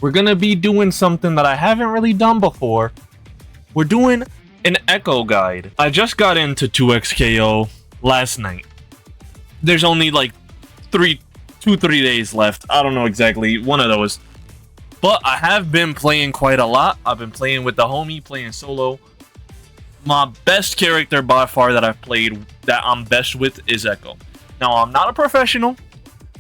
we're gonna be doing something that I haven't really done before. We're doing an Ekko guide. I just got into 2xKO last night. There's only like 3 days left. I don't know exactly, one of those. But I have been playing quite a lot. I've been playing with the homie, playing solo. My best character by far that I've played, that I'm best with, is Ekko. Now, I'm not a professional.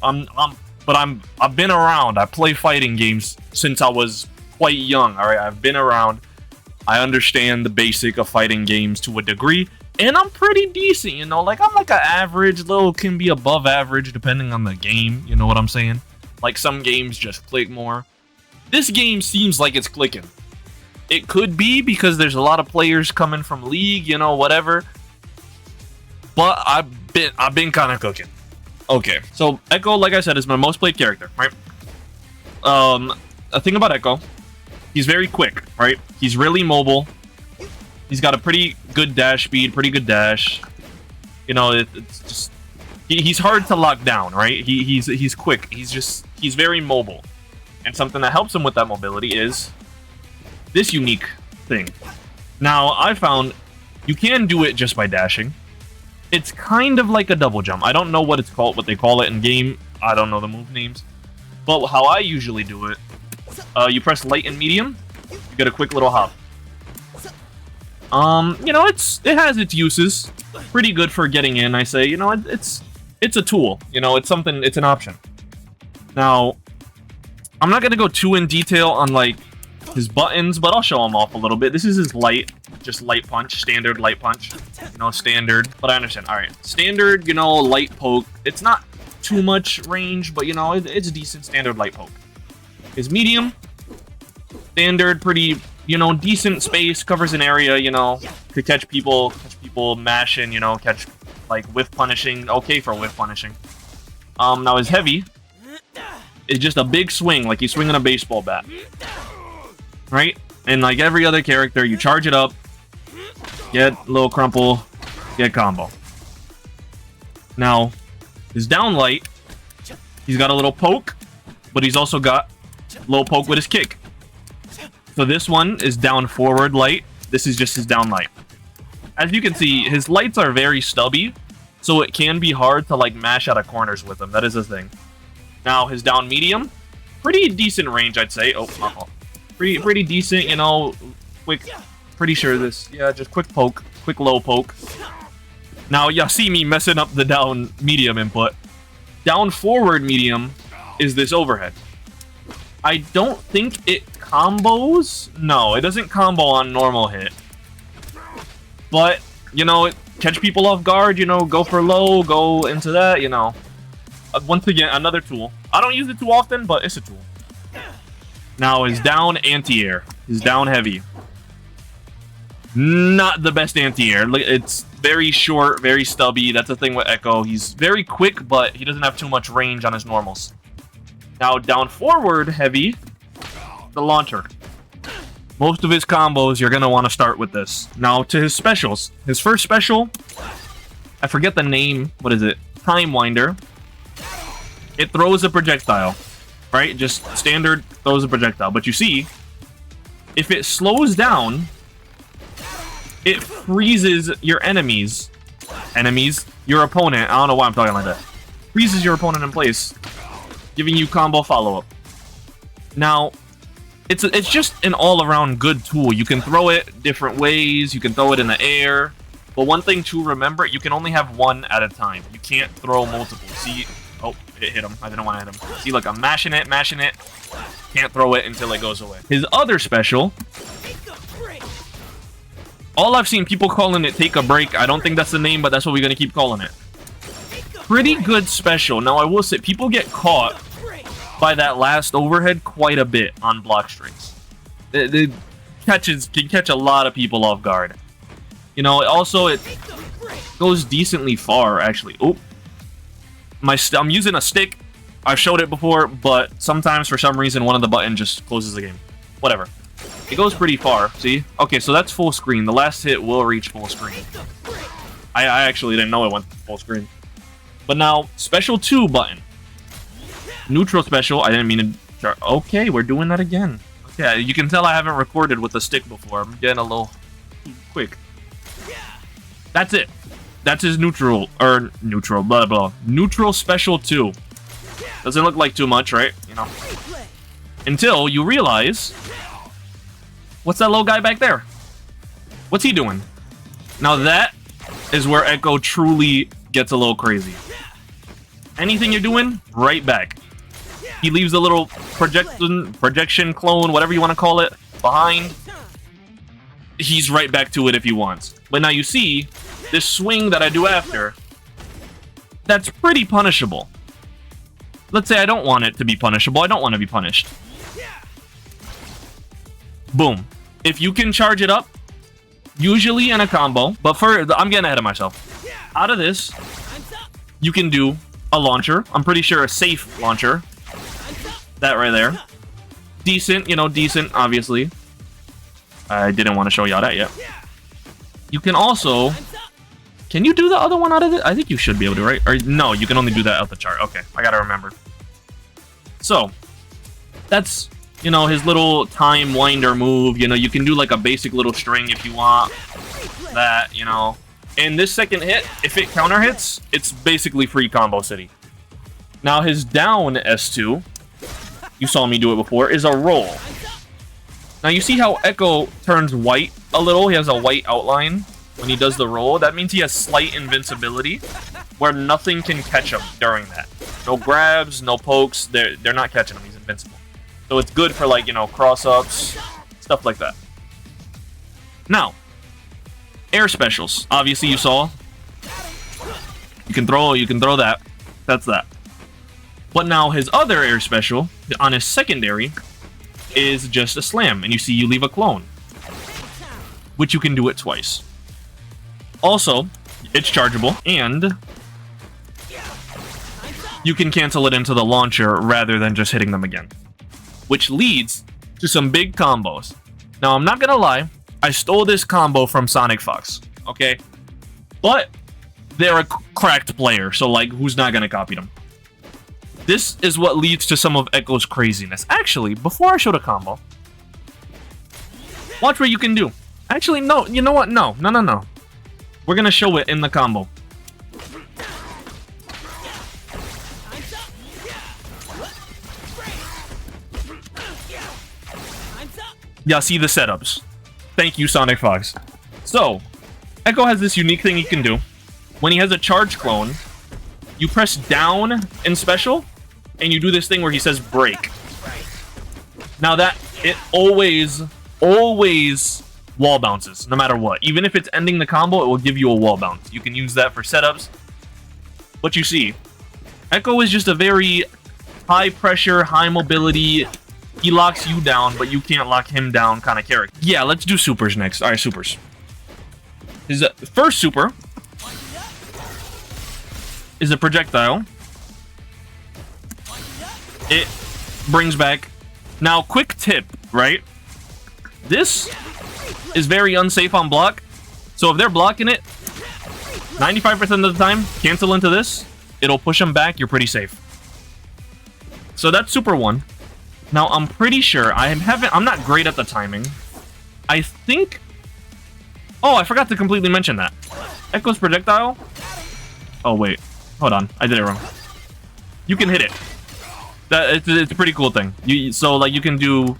I've been around. I play fighting games since I was quite young. All right, I've been around. I understand the basic of fighting games to a degree, and I'm pretty decent. You know, like I'm like an average, little can be above average depending on the game. You know what I'm saying? Like some games just click more. This game seems like it's clicking. It could be because there's a lot of players coming from League, you know, whatever. But I've been kind of cooking. Okay, so Ekko, like I said, is my most played character, right? A thing about Ekko, he's very quick, right? He's really mobile. He's got a pretty good dash speed, pretty good dash. You know, it's just he's hard to lock down, right? He's quick. He's very mobile, and something that helps him with that mobility is this unique thing. Now, I found you can do it just by dashing. It's kind of like a double jump. I don't know what it's called, what they call it in game. I don't know the move names. But how I usually do it, you press light and medium, you get a quick little hop. You know, it has its uses. Pretty good for getting in, I say. You know, it's a tool. You know, it's something, it's an option. Now, I'm not gonna go too in detail on like his buttons, but I'll show him off a little bit. This is his light, just light punch, standard light punch. You know, standard, but I understand. All right, standard, you know, light poke. It's not too much range, but you know, it's decent standard light poke. His medium, standard, pretty, you know, decent space, covers an area, you know, could catch people mashing, you know, catch like whiff punishing, okay for whiff punishing. Now his heavy is just a big swing, like he's swinging a baseball bat. Right? And like every other character, you charge it up, get a little crumple, get combo. Now, his down light, he's got a little poke, but he's also got a little poke with his kick. So this one is down forward light. This is just his down light. As you can see, his lights are very stubby, so it can be hard to like mash out of corners with them. That is a thing. Now, his down medium, pretty decent range, I'd say. Oh, uh-oh. Pretty decent, you know, quick, pretty sure this, yeah, just quick poke, quick low poke. Now, y'all see me messing up the down medium input. Down forward medium is this overhead. I don't think it combos. No, it doesn't combo on normal hit. But, you know, catch people off guard, you know, go for low, go into that, you know. Once again, another tool. I don't use it too often, but it's a tool. Now, his down anti-air. His down heavy. Not the best anti-air. It's very short, very stubby. That's the thing with Ekko. He's very quick, but he doesn't have too much range on his normals. Now, down forward heavy, the launcher. Most of his combos, you're going to want to start with this. Now, to his specials. His first special, I forget the name. What is it? Time Winder. It throws a projectile. Right? Just standard throws a projectile. But you see, if it slows down, it freezes your enemies. Your opponent. I don't know why I'm talking like that. Freezes your opponent in place, giving you combo follow-up. Now, it's just an all-around good tool. You can throw it different ways. You can throw it in the air. But one thing to remember, you can only have one at a time. You can't throw multiple. See? Oh, it hit him. I didn't want to hit him. See, look, I'm mashing it. Can't throw it until it goes away. His other special, all I've seen people calling it Take a Break. I don't think that's the name, but that's what we're going to keep calling it. Pretty good special. Now, I will say, people get caught by that last overhead quite a bit on block strings. It can catch a lot of people off guard. You know, also, it goes decently far, actually. Oh. I'm using a stick. I've showed it before, but sometimes for some reason one of the buttons just closes the game. Whatever. It goes pretty far. See? Okay, so that's full screen. The last hit will reach full screen. I actually didn't know it went full screen. But now, special 2 button. Neutral special. I didn't mean to Okay, we're doing that again. Okay, you can tell I haven't recorded with the stick before. I'm getting a little quick. That's it. That's his neutral, or neutral, blah, blah. Neutral special 2. Doesn't look like too much, right? You know. Until you realize... What's that little guy back there? What's he doing? Now that is where Ekko truly gets a little crazy. Anything you're doing, right back. He leaves a little projection clone, whatever you want to call it, behind. He's right back to it if he wants. But now you see, this swing that I do after, that's pretty punishable. Let's say I don't want it to be punishable. I don't want to be punished. Boom. If you can charge it up, usually in a combo, but I'm getting ahead of myself. Out of this, you can do a launcher. I'm pretty sure a safe launcher. That right there. Decent, you know, decent, obviously. I didn't want to show y'all that yet. You can also... Can you do the other one out of it? I think you should be able to, right? Or no, you can only do that out the chart. Okay, I gotta remember. So, that's, you know, his little time winder move. You know, you can do like a basic little string if you want. That, you know. And this second hit, if it counter hits, it's basically free combo city. Now his down S2, you saw me do it before, is a roll. Now you see how Ekko turns white a little? He has a white outline when he does the roll. That means he has slight invincibility, where nothing can catch him during that. No grabs, no pokes, they're not catching him, he's invincible. So it's good for, like, you know, cross-ups, stuff like that. Now, air specials. Obviously you saw. You can throw that. That's that. But now his other air special, on his secondary, is just a slam. And you see you leave a clone, which you can do it twice. Also, it's chargeable, and you can cancel it into the launcher rather than just hitting them again, which leads to some big combos. Now, I'm not gonna lie, I stole this combo from Sonic Fox, okay? But they're a cracked player, so, like, who's not gonna copy them? This is what leads to some of Ekko's craziness. Actually, before I show the combo, watch what you can do. Actually, no, you know what? No. We're gonna show it in the combo. Yeah, see the setups. Thank you, Sonic Fox. So, Ekko has this unique thing he can do. When he has a charge clone, you press down in special, and you do this thing where he says break. Now that, it always wall bounces, no matter what. Even if it's ending the combo, it will give you a wall bounce. You can use that for setups. But you see, Ekko is just a very high pressure, high mobility, he locks you down, but you can't lock him down kind of character. Yeah, let's do supers next. Alright, supers. His first super is a projectile. It brings back... Now, quick tip, right? This is very unsafe on block. So if they're blocking it, 95% of the time, cancel into this. It'll push them back. You're pretty safe. So that's super 1. Now, I'm pretty sure I'm not great at the timing. I think... Oh, I forgot to completely mention that. Ekko's projectile... Oh, wait. Hold on. I did it wrong. You can hit it. It's a pretty cool thing. So, like, you can do...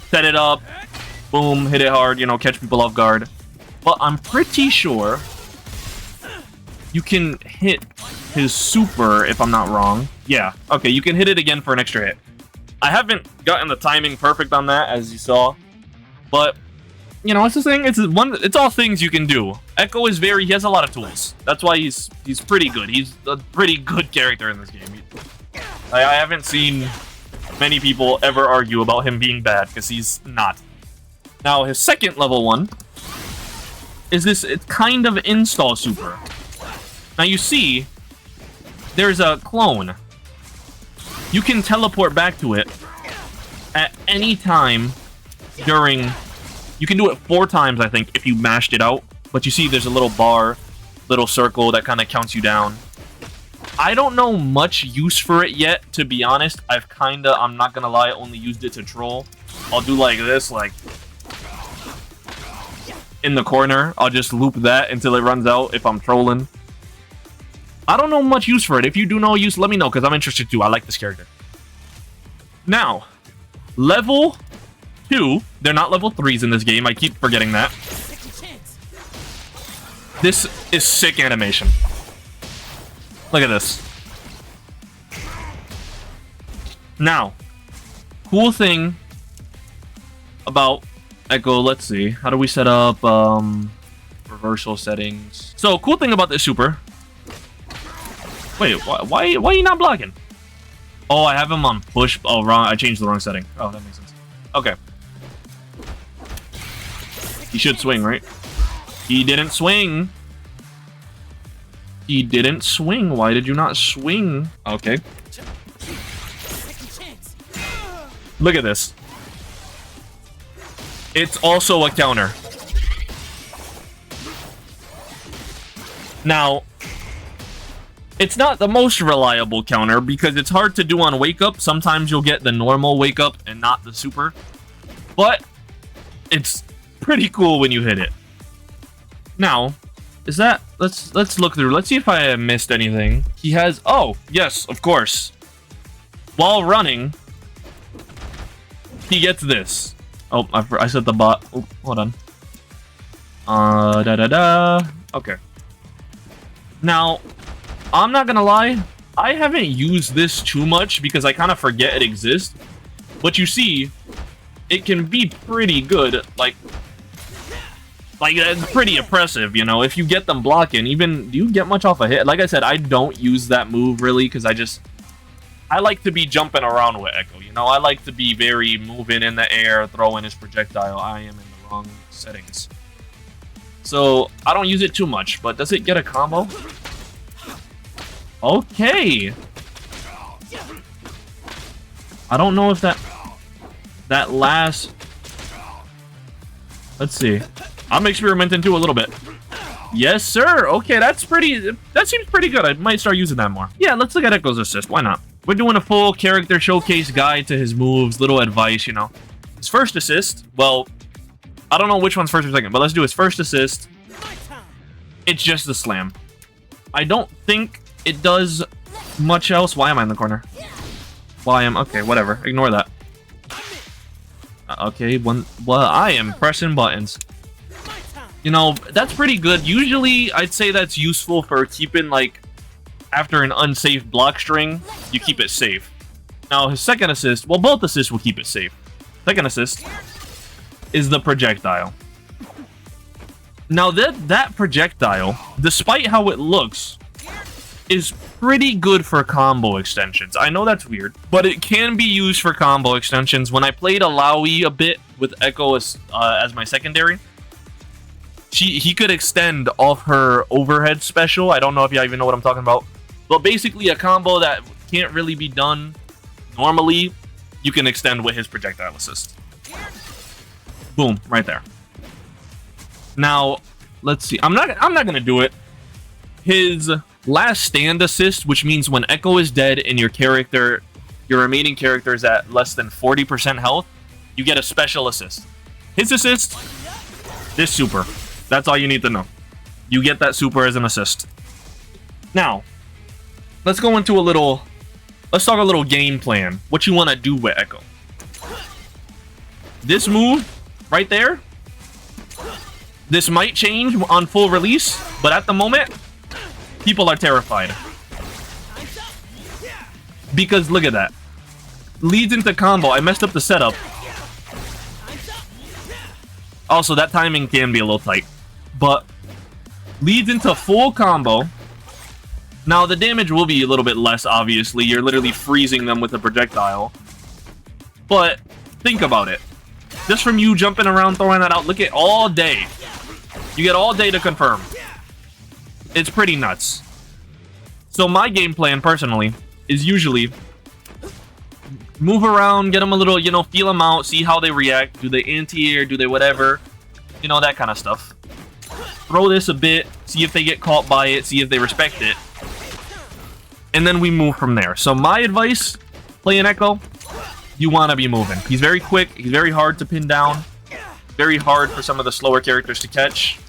Set it up. Boom. Hit it hard. You know, catch people off guard. But I'm pretty sure... You can hit his super, if I'm not wrong. Yeah. Okay, you can hit it again for an extra hit. I haven't gotten the timing perfect on that, as you saw. But, you know, it's the thing. It's all things you can do. Ekko is he has a lot of tools. That's why he's pretty good. He's a pretty good character in this game. I haven't seen many people ever argue about him being bad, because he's not. Now, his second level 1 is this kind of install super. Now, you see, there's a clone. You can teleport back to it at any time during... You can do it 4 times, I think, if you mashed it out. But you see there's a little bar, little circle that kind of counts you down. I don't know much use for it yet, to be honest. I'm not gonna lie, only used it to troll. I'll do like this, like in the corner. I'll just loop that until it runs out if I'm trolling. I don't know much use for it. If you do know use, let me know, because I'm interested too. I like this character. Now, level 2. They're not level 3s in this game. I keep forgetting that. This is sick animation. Look at this. Now, cool thing about Ekko, let's see. How do we set up reversal settings? So, cool thing about this super. Wait, why are you not blocking? Oh, I have him on push. Oh, wrong. I changed the wrong setting. Oh, that makes sense. Okay. He should swing, right? He didn't swing. He didn't swing. Why did you not swing? Okay. Look at this. It's also a counter. Now, it's not the most reliable counter because it's hard to do on wake up. Sometimes you'll get the normal wake up and not the super. But it's pretty cool when you hit it. Now, is that... Let's look through. Let's see if I missed anything. He has... Oh, yes, of course. While running, he gets this. Oh, I said the bot. Oh, hold on. Okay. Now, I'm not gonna lie. I haven't used this too much because I kind of forget it exists. But you see, it can be pretty good. Like it's pretty impressive, you know, if you get them blocking. Even, do you get much off a hit? Like I said, I don't use that move really because I like to be jumping around with Ekko, you know? I like to be very moving in the air, throwing his projectile. I am in the wrong settings. So, I don't use it too much, but does it get a combo? Okay. I don't know if that last... Let's see. I'm experimenting too a little bit. Yes, sir. Okay, that seems pretty good. I might start using that more. Yeah, let's look at Ekko's assist. Why not? We're doing a full character showcase guide to his moves, little advice, you know. His first assist, well, I don't know which one's first or second, but let's do his first assist. It's just the slam. I don't think it does much else. Why am I in the corner? Okay, whatever. Ignore that. Okay, well, I am pressing buttons. You know, that's pretty good. Usually, I'd say that's useful for keeping, like, after an unsafe block string, you keep it safe. Now, his second assist, well, both assists will keep it safe. Second assist is the projectile. Now, that projectile, despite how it looks, is pretty good for combo extensions. I know that's weird, but it can be used for combo extensions. When I played Alawi a bit with Ekko as my secondary, he could extend off her overhead special. I don't know if you even know what I'm talking about. But basically a combo that can't really be done normally, you can extend with his projectile assist. Boom, right there. Now, let's see. I'm not gonna do it. His last stand assist, which means when Ekko is dead and your remaining character is at less than 40% health, you get a special assist. His assist, this super. That's all you need to know. You get that super as an assist. Now, let's go into let's talk a little game plan. What you want to do with Ekko. This move right there, this might change on full release, but at the moment, people are terrified. Because look at that. Leads into combo. I messed up the setup. Also, that timing can be a little tight. But leads into full combo. Now, the damage will be a little bit less, obviously. You're literally freezing them with a projectile. But think about it. Just from you jumping around, throwing that out, look at all day. You get all day to confirm. It's pretty nuts. So my game plan, personally, is usually move around, get them a little, you know, feel them out, see how they react. Do they anti-air? Do they whatever? You know, that kind of stuff. Throw this a bit, see if they get caught by it, see if they respect it. and then we move from there. So my advice, playing Ekko, you want to be moving. He's very quick. He's very hard to pin down. Very hard for some of the slower characters to catch.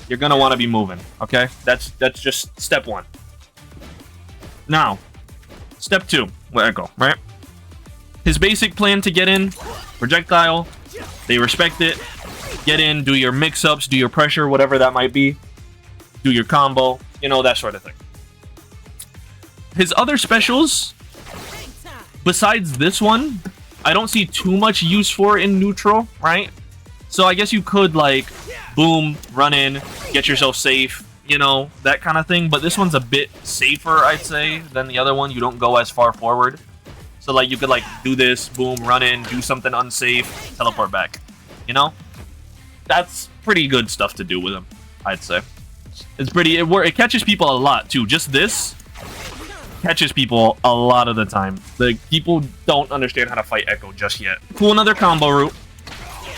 You're going to want to be moving, okay? That's just step one. Now, step two with Ekko, right? His basic plan to get in, projectile, they respect it. Get in, do your mix-ups, do your pressure, whatever that might be. Do your combo, you know, that sort of thing. His other specials, besides this one, I don't see too much use for in neutral, right? So I guess you could, like, boom, run in, get yourself safe, you know, that kind of thing. But this one's a bit safer, I'd say, than the other one. You don't go as far forward. So, like, you could, like, do this, boom, run in, do something unsafe, teleport back, you know? That's pretty good stuff to do with him, I'd say. It's pretty, it catches people a lot, too. Just this catches people a lot of the time. The people don't understand how to fight Ekko just yet. Cool, another combo route.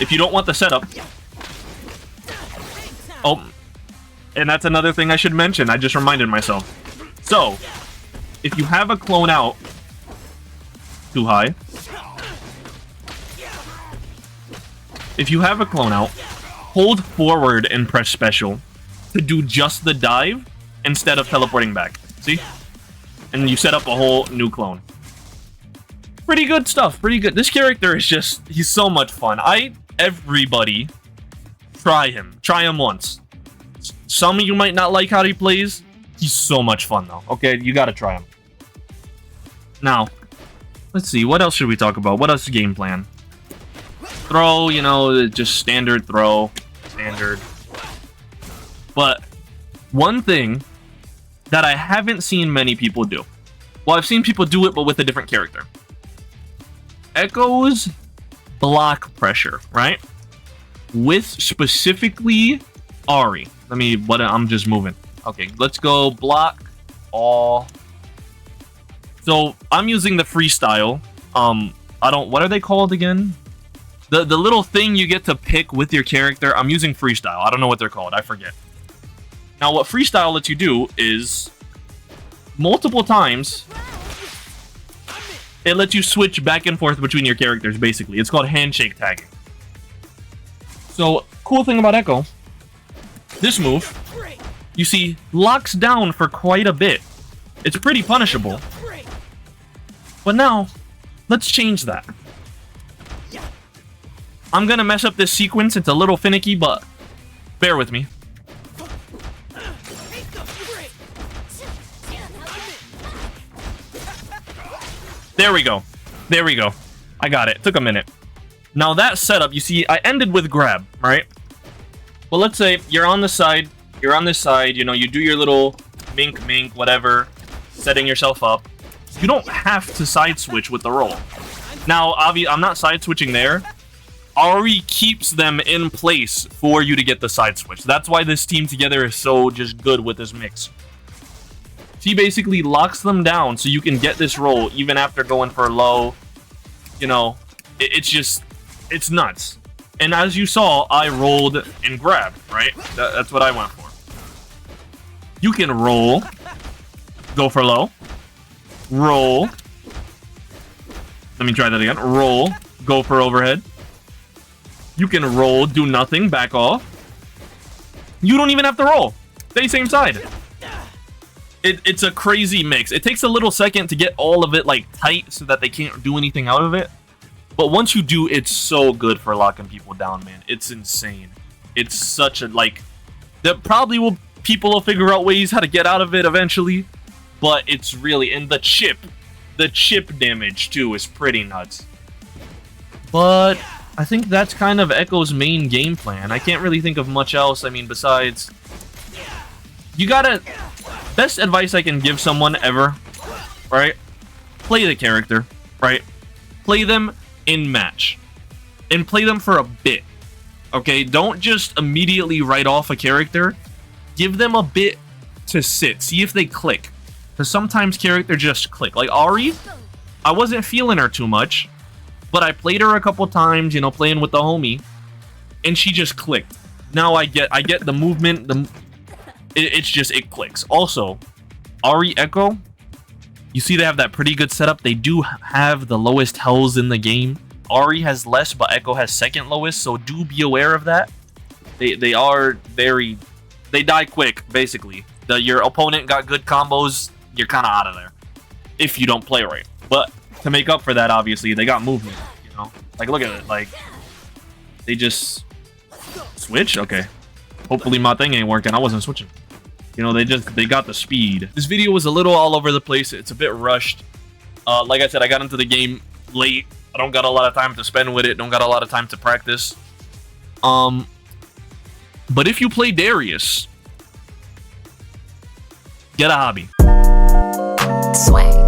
If you don't want the setup. Oh, and that's another thing I should mention. I just reminded myself. So, if you have a clone out too high. If you have a clone out, hold forward and press special to do just the dive instead of teleporting back. See? And you set up a whole new clone. Pretty good stuff. Pretty good. This character is just, he's so much fun. Everybody, try him. Try him once. Some of you might not like how he plays. He's so much fun, though. Okay, you gotta try him. Now, let's see. What else should we talk about? What else is game plan? Throw, you know, just standard throw. Standard. But one thing that I haven't seen many people do. Well, I've seen people do it, but with a different character. Ekko's block pressure, right? With specifically Ahri. I'm just moving. Okay, let's go block all. So I'm using the freestyle. What are they called again? The little thing you get to pick with your character. I'm using freestyle. I don't know what they're called. I forget. Now, what freestyle lets you do is multiple times it lets you switch back and forth between your characters, basically. It's called handshake tagging. So, cool thing about Ekko, this move, you see, locks down for quite a bit. It's pretty punishable. But now, let's change that. I'm gonna mess up this sequence. It's a little finicky, but bear with me. There we go. There we go. I got it. Took a minute. Now that setup, you see, I ended with grab, right? Well, let's say you're on the side. You're on this side. You know, you do your little mink, whatever, setting yourself up. You don't have to side switch with the roll. Now, I'm not side switching there. Ahri keeps them in place for you to get the side switch. That's why this team together is so just good with this mix. She basically locks them down so you can get this roll even after going for low. You know, it's nuts. And as you saw, I rolled and grabbed, right? That's what I went for. You can roll, go for low, roll. Let me try that again. Roll, go for overhead. You can roll, do nothing, back off. You don't even have to roll. Stay same side. It's a crazy mix. It takes a little second to get all of it like tight so that they can't do anything out of it. But once you do, it's so good for locking people down, man. It's insane. It's such a, like, people will figure out ways how to get out of it eventually. But it's really, and the chip damage too is pretty nuts. But I think that's kind of Ekko's main game plan. I can't really think of much else. I mean, besides, you gotta, best advice I can give someone ever, right? Play the character, right? Play them in match. And play them for a bit. Okay? Don't just immediately write off a character. Give them a bit to sit. See if they click. Because sometimes characters just click. Like Ahri, I wasn't feeling her too much. But I played her a couple times, you know, playing with the homie. And she just clicked. Now I get the movement, it clicks. Also, Ahri Ekko, You see they have that pretty good setup. They do have the lowest health in the game. Ahri has less, but Ekko has second lowest, so do be aware of that. They are very... They die quick, basically. Your opponent got good combos, you're kind of out of there. If you don't play right. But to make up for that, obviously, they got movement, you know? Like, look at it. Like, they just... Switch? Okay. Hopefully my thing ain't working. I wasn't switching. You know, they got the speed. This video was a little all over the place. It's a bit rushed. Like I said, I got into the game late. I don't got a lot of time to spend with it. Don't got a lot of time to practice. But if you play Darius, get a hobby. Sway.